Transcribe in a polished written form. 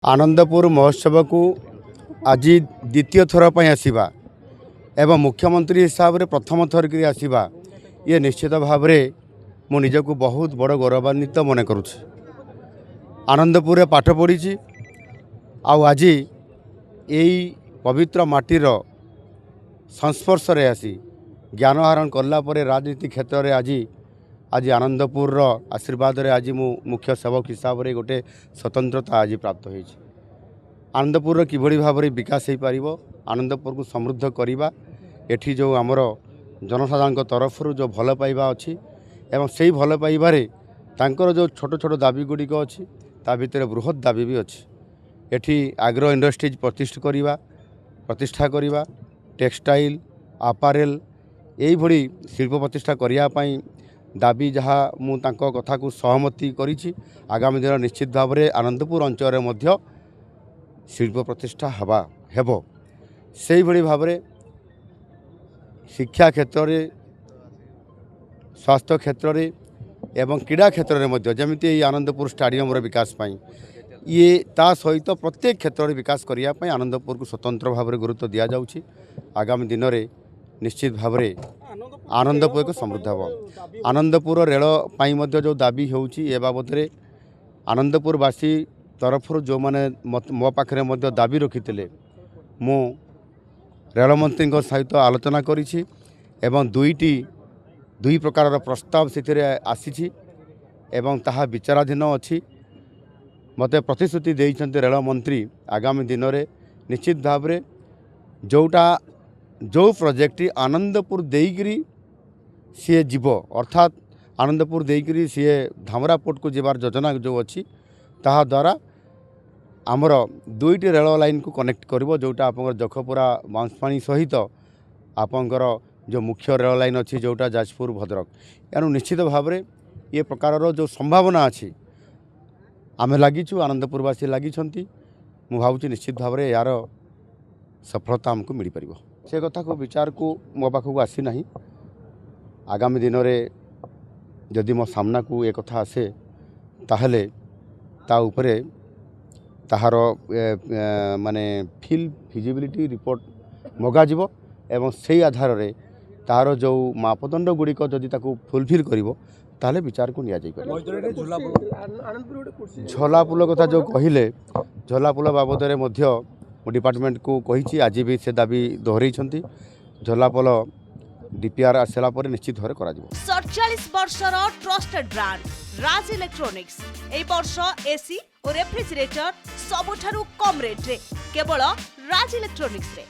आनंदपुर महोत्सव को आज द्वितीय थर पर आसवा एवं मुख्यमंत्री हिसाब से प्रथम थर की आसवा ये निश्चित भाव में मु निजक बहुत बड़ गौरवान्वित मन करुँच। आनंदपुर पाठ पढ़ी आज यही पवित्र माटीर संस्पर्श रे आसी ज्ञान आहरण कलापर राजनीति क्षेत्र में आज आज आनंदपुर आशीर्वाद रे आज मु मुख्य सेवक हिसाब से गोटे स्वतंत्रता आज प्राप्त हो। आनंदपुर किभली भाव में विकास हो पार, आनंदपुर को समृद्ध करवा, एठी जो आमर जनसाधारण तरफ जो भल पाइबा अच्छी एवं से भल पाइबारे तांकर जो छोट छोट दाबी गुड़िक अच्छी ता भितर बृहत दाबी भी अच्छी। एठी आग्रो इंडस्ट्रीज प्रतिष्ठा करवा, टेक्सटाइल आपारेल यही भली शिल्प प्रतिष्ठा करने दाबी जहाँ मु तांको कथा को सहमति करिछि। आगामी दिन निश्चित भाव में आनंदपुर अंचल मध्य शिल्प प्रतिष्ठा हेबो। से भली भाव में शिक्षा क्षेत्र में, स्वास्थ्य क्षेत्र में एवं क्रीड़ा क्षेत्र में मध्य जमिति आनंदपुर स्टाडियम विकास पाई ये ता सहित प्रत्येक क्षेत्र में विकास करने आनंदपुर को स्वतंत्र भाव में गुरुत्व दि जाउछि। आगामी दिन में निश्चित भाव में आनंदपुर को समृद्ध हे। आनंदपुर रेल पाई मध्य जो दाबी होउछि ए बाबद रे आनंदपुरवासी तरफ जो माने मो पाखरे मध्य दाबी रखिथिले मु रेल मंत्री सहित आलोचना करिछि एवं दुई प्रकार प्रस्ताव से आसी एवं ताहा विचाराधीन अच्छी। मते प्रतिश्रुति देइछन्ते रेल मंत्री आगामी दिन में निश्चित भाव में जोटा जो प्रोजेक्ट आनंदपुर देइकरी सी जीव अर्थात आनंदपुर देइकरी सी धामरा पोर्ट को जीवार योजना जो अच्छी ताहा द्वारा आमर दुईटी रेल लाइन को कनेक्ट करिवो, जोटा आपंकर जखपुरा बांसपाणी सहित आपंकर जो मुख्य रेल लाइन अच्छी जोटा जाजपुर भद्रक एणु निश्चित भाव में ये प्रकार जो संभावना अच्छी आमे लागिछु, आनंदपुरवासी लागिछन्ति। मु भावुछि निश्चित भाव में यार सफलता हमको मिल पारिबो। से कथा को विचार को मो पाखक आसी नहीं। आगामी दिन में जदि मो सामना को एक कथा आसे ताहले ता उपरे ताहार माने फिजिबिलिटी रिपोर्ट मगाजिबो एवं से आधार रे ताहार जो मापदंड गुड़िक जदि ताकू फुलफिल करिवो ताहले विचार को निया जाई पारे। झोला पुल कथा जो कहिले झोला पुल बाबद रे मध्य डिपार्टमेंट को कही आज भी से दाबी दोहरई झोला पोल डीपीआर आसला पर निश्चित भाव करा 47 वर्षर ट्रस्टेड ब्रांड राज इलेक्ट्रॉनिक्स ए वर्ष एसी और रेफ्रिजरेटर सबुठारु कम रेट रे केवल राज इलेक्ट्रॉनिक्स रे।